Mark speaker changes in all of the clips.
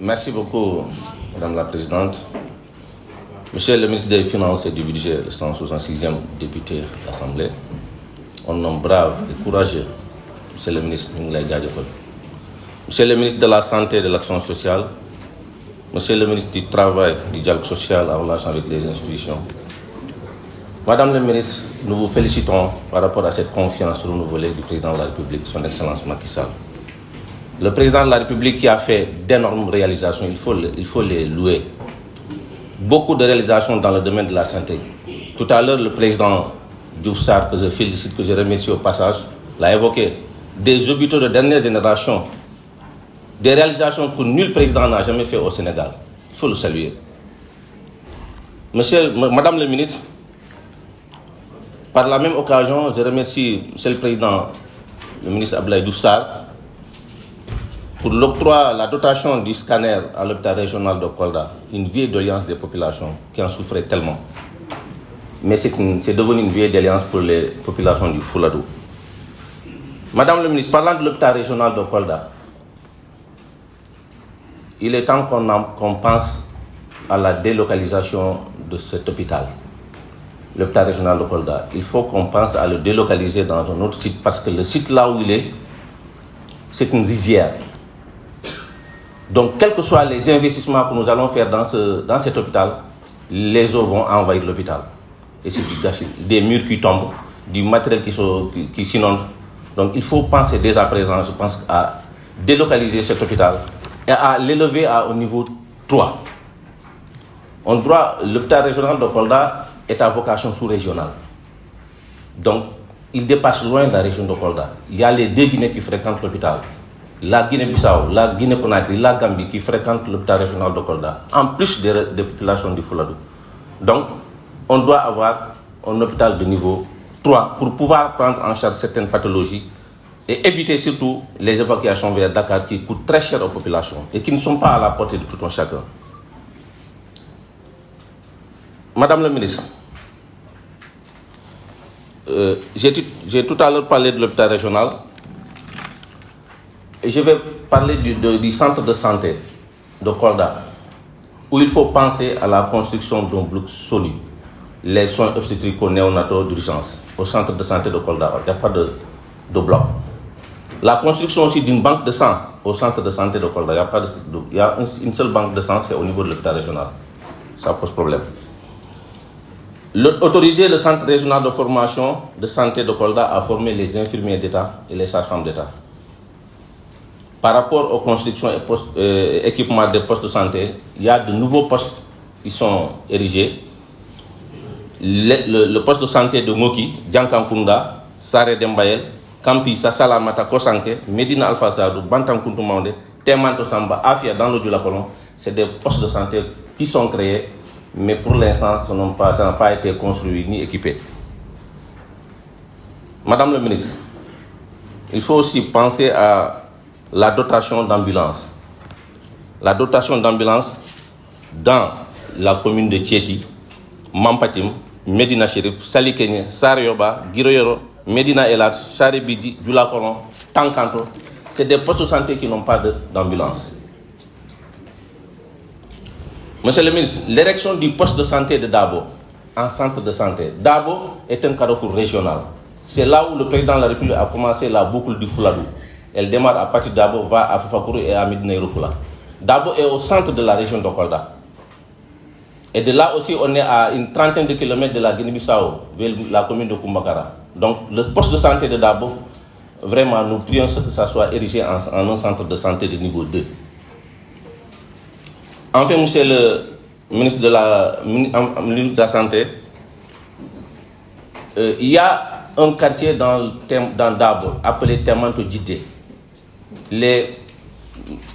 Speaker 1: Merci beaucoup, Madame la Présidente. Monsieur le ministre des Finances et du Budget, le 166e député de l'Assemblée, un homme brave et courageux, Monsieur le ministre Ngoulay Diadjefal. Monsieur le ministre de la Santé et de l'Action sociale, Monsieur le ministre du Travail, du dialogue social en relation avec les institutions. Madame la ministre, nous vous félicitons par rapport à cette confiance renouvelée du président de la République, son Excellence Macky Sall. Le président de la République qui a fait d'énormes réalisations, il faut les louer. Beaucoup de réalisations dans le domaine de la santé. Tout à l'heure, le président Diouf Sarr, que je félicite, que je remercie au passage, l'a évoqué. Des hôpitaux de dernière génération, des réalisations que nul président n'a jamais fait au Sénégal. Il faut le saluer. Madame le ministre, par la même occasion, je remercie Monsieur le Président, le ministre Abdoulaye Diouf Sarr, pour l'octroi, la dotation du scanner à l'hôpital régional de Kolda, une vieille doléance des populations qui en souffraient tellement. Mais c'est devenu une vieille doléance pour les populations du Fouladou. Madame le ministre, parlant de l'hôpital régional de Kolda, il est temps qu'on pense à la délocalisation de cet hôpital, l'hôpital régional de Kolda. Il faut qu'on pense à le délocaliser dans un autre site parce que le site là où il est, c'est une rizière. Donc, quels que soient les investissements que nous allons faire dans cet hôpital, les eaux vont envahir l'hôpital. Et c'est du gâchis, des murs qui tombent, du matériel qui s'inonde. Donc, il faut penser dès à présent, je pense, à délocaliser cet hôpital et à l'élever au niveau 3. L'hôpital régional de Kolda est à vocation sous-régionale. Donc, il dépasse loin la région de Kolda. Il y a les deux Guinées qui fréquentent l'hôpital. La Guinée-Bissau, la Guinée-Conakry, la Gambie qui fréquentent l'hôpital régional de Kolda, en plus des populations du Fouladou. Donc, on doit avoir un hôpital de niveau 3 pour pouvoir prendre en charge certaines pathologies et éviter surtout les évacuations vers Dakar qui coûtent très cher aux populations et qui ne sont pas à la portée de tout un chacun. Madame la ministre, j'ai tout à l'heure parlé de l'hôpital régional. Et je vais parler du centre de santé de Kolda, où il faut penser à la construction d'un bloc solide, les soins obstétrico-néonataux d'urgence au centre de santé de Kolda. Il n'y a pas de bloc. La construction aussi d'une banque de sang au centre de santé de Kolda. Il y a une seule banque de sang, c'est au niveau de l'hôpital régional. Ça pose problème. Autoriser le centre régional de formation de santé de Kolda à former les infirmiers d'État et les sages-femmes d'État. Par rapport aux constructions et équipements des postes de santé, il y a de nouveaux postes qui sont érigés. Le poste de santé de Ngoki, Djankankunda, Sare Dembayel, Kampisa, Salamata, Kosanke, Medina Alpha Sadou, Bantankuntu Mande, Temanto Samba, Afia, dans le Dioulakolon, c'est des postes de santé qui sont créés, mais pour l'instant, ça n'a pas été construit ni équipé. Madame le ministre, il faut aussi penser à la dotation d'ambulance. La dotation d'ambulance dans la commune de Thiéty, Mampatim, Medina Chérif, Salikenye, Sarioba, Giroyoro, Medina Elat, Charibidi, Djoulakolon, Tankanto, c'est des postes de santé qui n'ont pas d'ambulance. Monsieur le ministre, l'érection du poste de santé de Dabo en centre de santé. Dabo est un carrefour régional. C'est là où le président de la République a commencé la boucle du Fouladou. Elle démarre à partir de Dabo, va à Fafakuru et à Medina Yoro. Dabo est au centre de la région de Kolda. Et de là aussi, on est à une trentaine de kilomètres de la Guinée-Bissau, vers la commune de Kumbakara. Donc, le poste de santé de Dabo, vraiment, nous prions que ça soit érigé en un centre de santé de niveau 2. Enfin, monsieur le ministre de la Santé, il y a un quartier dans Dabo appelé Temanto Djité. Les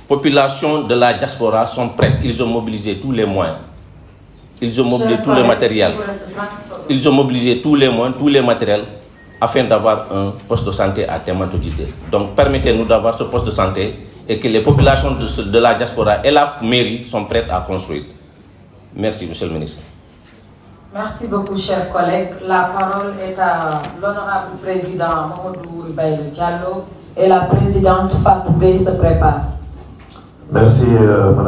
Speaker 1: populations de la diaspora sont prêtes. Ils ont mobilisé tous les moyens. Ils ont mobilisé tout le matériel. Ils ont mobilisé tous les moyens, tous les matériels afin d'avoir un poste de santé à Temanto Djité. Donc permettez-nous d'avoir ce poste de santé et que les populations de la diaspora et la mairie sont prêtes à construire. Merci, monsieur le ministre.
Speaker 2: Merci beaucoup, chers collègues. La parole est à l'honorable président Mamadou Ribaïl Diallo et la présidente Fatou Bey se prépare.
Speaker 3: Merci, madame.